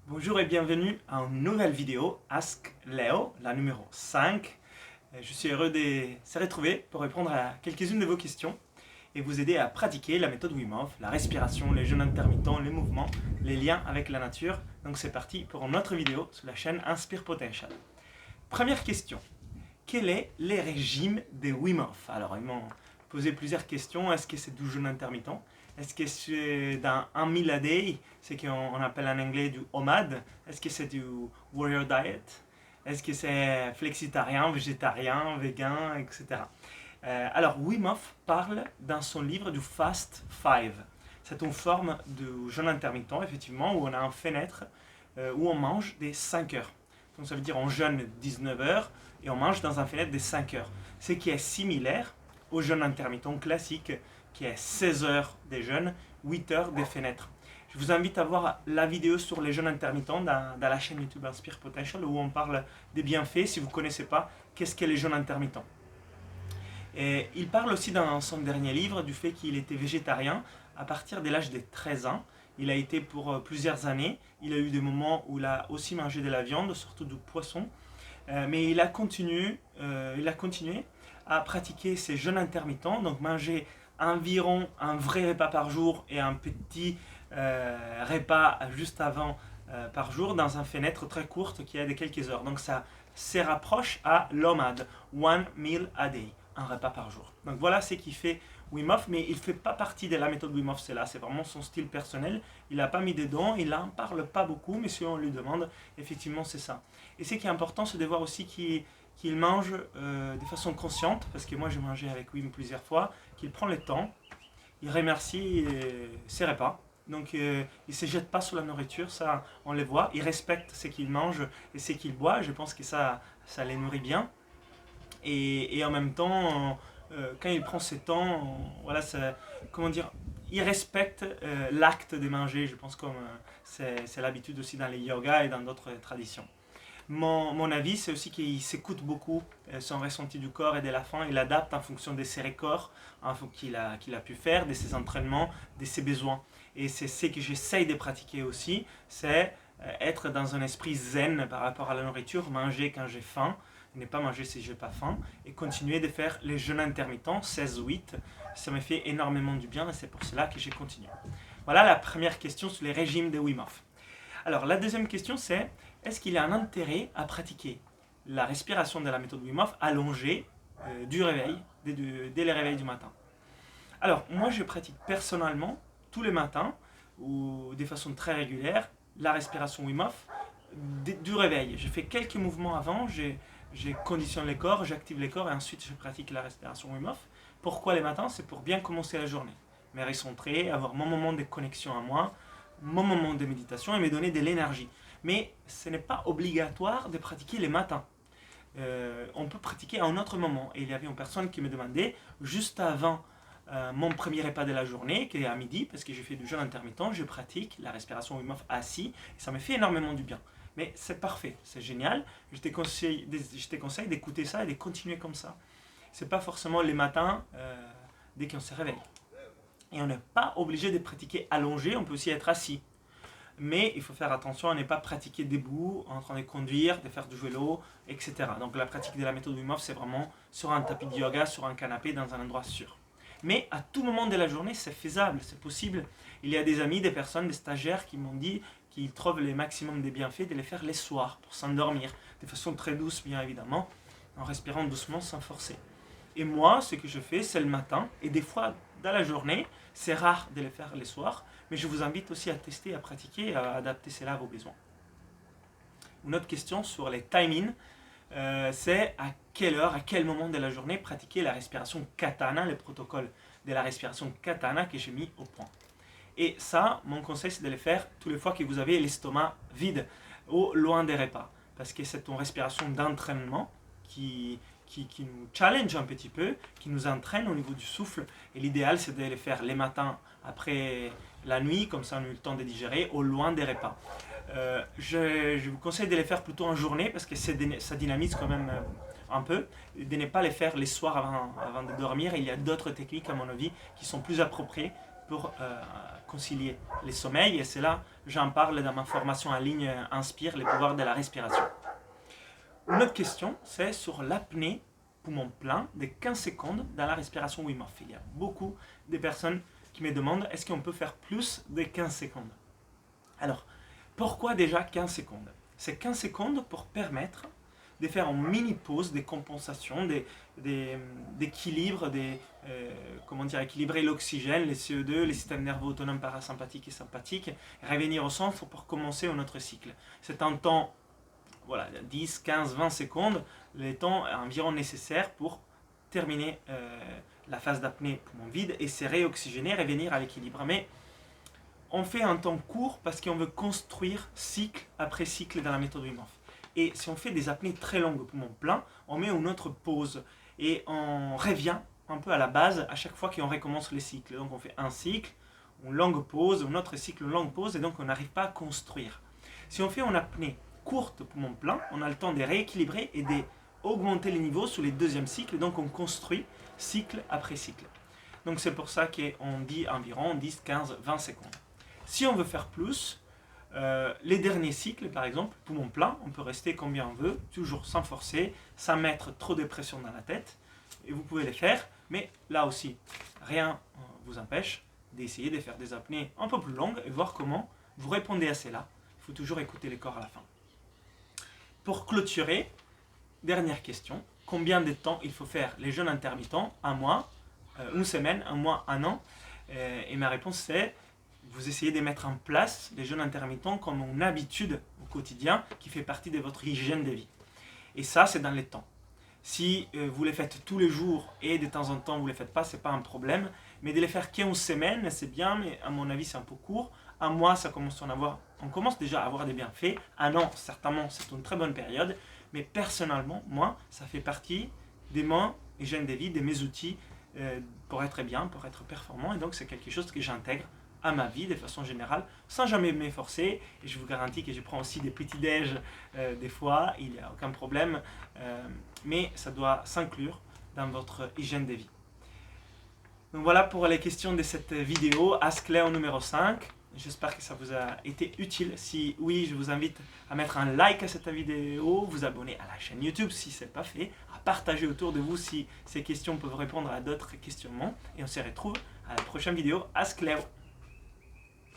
Bonjour et bienvenue à une nouvelle vidéo Ask Léo, la numéro 5. Je suis heureux de se retrouver pour répondre à quelques-unes de vos questions et vous aider à pratiquer la méthode Wim Hof, la respiration, les jeûnes intermittents, les mouvements, les liens avec la nature. Donc c'est parti pour une autre vidéo sur la chaîne Inspire Potential. Première question. Quel est le régime de Wim Hof? Alors ils m'ont posé plusieurs questions. Est-ce que c'est du jeûne intermittent? Est-ce que c'est dans 1000 a day, ce qu'on appelle en anglais du OMAD? Est-ce que c'est du Warrior Diet? Est-ce que c'est flexitarien, végétarien, vegan, etc. Alors Wim Hof parle dans son livre du Fast Five. C'est une forme de jeûne intermittent, effectivement, où on a une fenêtre où on mange des 5 heures. Donc ça veut dire on jeûne 19 heures et on mange dans une fenêtre de 5 heures. Ce qui est similaire au jeûne intermittent classique qui est 16 heures de jeûne, 8 heures de fenêtre. Je vous invite à voir la vidéo sur les jeûnes intermittents dans la chaîne YouTube Inspire Potential où on parle des bienfaits. Si vous ne connaissez pas, qu'est-ce qu'est les jeûnes intermittents? Et il parle aussi dans son dernier livre du fait qu'il était végétarien à partir de l'âge de 13 ans. Il a été pour plusieurs années. Il a eu des moments où il a aussi mangé de la viande, surtout du poisson. Mais il a continué à pratiquer ces jeûnes intermittents, donc manger environ un vrai repas par jour et un petit repas juste avant par jour dans une fenêtre très courte qui est de quelques heures. Donc ça se rapproche à l'OMAD, One Meal a Day, un repas par jour. Donc voilà ce qui fait Wim Hof, mais il ne fait pas partie de la méthode Wim Hof, c'est vraiment son style personnel. Il n'a pas mis dedans, il n'en parle pas beaucoup, mais si on lui demande, effectivement c'est ça. Et ce qui est important, c'est de voir aussi qu'il mange de façon consciente, parce que moi j'ai mangé avec Wim plusieurs fois, qu'il prend le temps, il remercie ses repas. Donc il ne se jette pas sur la nourriture, ça on le voit, il respecte ce qu'il mange et ce qu'il boit, je pense que ça les nourrit bien. Et en même temps, quand il prend ses temps, voilà, comment dire, il respecte l'acte de manger, je pense comme c'est l'habitude aussi dans les yogas et dans d'autres traditions. Mon avis, c'est aussi qu'il s'écoute beaucoup son ressenti du corps et de la faim. Il adapte en fonction de ses records qu'il a pu faire, de ses entraînements, de ses besoins. Et c'est ce que j'essaye de pratiquer aussi, c'est être dans un esprit zen par rapport à la nourriture, manger quand j'ai faim, ne pas manger si j'ai pas faim, et continuer de faire les jeûnes intermittents, 16-8. Ça me fait énormément du bien et c'est pour cela que j'ai continué. Voilà la première question sur les régimes de Wim Hof. Alors la deuxième question c'est, est-ce qu'il y a un intérêt à pratiquer la respiration de la méthode Wim Hof allongée du réveil, dès le réveil du matin? Alors moi je pratique personnellement tous les matins ou de façon très régulière la respiration Wim Hof du réveil. Je fais quelques mouvements avant, je conditionne les corps, j'active les corps et ensuite je pratique la respiration Wim Hof. Pourquoi les matins? C'est pour bien commencer la journée, me recentrer, avoir mon moment de connexion à moi, mon moment de méditation et me donner de l'énergie. Mais ce n'est pas obligatoire de pratiquer les matins. On peut pratiquer à un autre moment. Et il y avait une personne qui me demandait, juste avant mon premier repas de la journée, qui est à midi, parce que j'ai fait du jeûne intermittent, je pratique la respiration Wim Hof assis, et ça me fait énormément du bien. Mais c'est parfait, c'est génial. Je te conseille d'écouter ça et de continuer comme ça. C'est pas forcément les matins dès qu'on se réveille. Et on n'est pas obligé de pratiquer allongé, on peut aussi être assis. Mais il faut faire attention à ne pas pratiquer debout, en train de conduire, de faire du vélo, etc. Donc la pratique de la méthode Wim Hof, c'est vraiment sur un tapis de yoga, sur un canapé, dans un endroit sûr. Mais à tout moment de la journée, c'est faisable, c'est possible. Il y a des amis, des personnes, des stagiaires qui m'ont dit qu'ils trouvent le maximum des bienfaits de les faire les soirs, pour s'endormir, de façon très douce bien évidemment, en respirant doucement sans forcer. Et moi, ce que je fais, c'est le matin, et des fois dans la journée, c'est rare de les faire les soirs, mais je vous invite aussi à tester, à pratiquer, à adapter cela à vos besoins. Une autre question sur les timings, c'est à quelle heure, à quel moment de la journée pratiquer la respiration katana, le protocole de la respiration katana que j'ai mis au point. Et ça, mon conseil, c'est de le faire tous les fois que vous avez l'estomac vide ou loin des repas. Parce que c'est une respiration d'entraînement qui nous challenge un petit peu, qui nous entraîne au niveau du souffle. Et l'idéal, c'est de le faire les matins après la nuit, comme ça on a eu le temps de digérer, au loin des repas. Je vous conseille de les faire plutôt en journée, parce que ça dynamise quand même un peu, de ne pas les faire les soirs avant de dormir. Il y a d'autres techniques, à mon avis, qui sont plus appropriées pour concilier les sommeils, et c'est là J'en parle dans ma formation en ligne Inspire, les pouvoirs de la respiration. Une autre question, c'est sur l'apnée poumon plein de 15 secondes dans la respiration Wim Hof. Il y a beaucoup de personnes qui me demandent est-ce qu'on peut faire plus de 15 secondes. Alors, pourquoi déjà 15 secondes? C'est 15 secondes pour permettre de faire une mini-pause, des compensations, d'équilibre, comment dire, équilibrer l'oxygène, les CO2, les systèmes nerveux autonomes parasympathiques et sympathiques, et revenir au centre pour commencer notre cycle. C'est un temps, voilà, 10, 15, 20 secondes, le temps environ nécessaire pour terminer la phase d'apnée poumon vide et se réoxygéner, revenir à l'équilibre. Mais on fait un temps court parce qu'on veut construire cycle après cycle dans la méthode Wim Hof. Et si on fait des apnées très longues poumon plein, on met une autre pause et on revient un peu à la base à chaque fois qu'on recommence les cycles. Donc on fait un cycle, une longue pause, un autre cycle, une longue pause, et donc on n'arrive pas à construire. Si on fait une apnée courte poumon plein, on a le temps de rééquilibrer et d'augmenter les niveaux sur les deuxièmes cycles, et donc on construit cycle après cycle. Donc c'est pour ça qu'on dit environ 10, 15, 20 secondes. Si on veut faire plus, les derniers cycles, par exemple, poumon plein, on peut rester combien on veut, toujours sans forcer, sans mettre trop de pression dans la tête. Et vous pouvez les faire, mais là aussi, rien ne vous empêche d'essayer de faire des apnées un peu plus longues et voir comment vous répondez à cela. Il faut toujours écouter les corps à la fin. Pour clôturer, dernière question, combien de temps il faut faire les jeûnes intermittents? Un mois, une semaine, un mois, un an? Et ma réponse c'est vous essayez de mettre en place les jeûnes intermittents comme une habitude au quotidien qui fait partie de votre hygiène de vie. Et ça, c'est dans les temps. Si vous les faites tous les jours et de temps en temps vous ne les faites pas, ce n'est pas un problème. Mais de les faire qu'11 semaines, c'est bien, mais à mon avis, c'est un peu court. Un mois, on commence déjà à avoir des bienfaits. Un an, certainement, c'est une très bonne période. Mais personnellement, moi, ça fait partie de mon hygiène de vie, de mes outils pour être bien, pour être performant. Et donc, c'est quelque chose que j'intègre à ma vie de façon générale, sans jamais m'efforcer. Et je vous garantis que je prends aussi des petits déj des fois, il n'y a aucun problème. Mais ça doit s'inclure dans votre hygiène de vie. Donc voilà pour les questions de cette vidéo, Ask Léo numéro 5. J'espère que ça vous a été utile. Si oui, je vous invite à mettre un like à cette vidéo, vous abonner à la chaîne YouTube si ce n'est pas fait, à partager autour de vous si ces questions peuvent répondre à d'autres questionnements. Et on se retrouve à la prochaine vidéo, Ask Léo.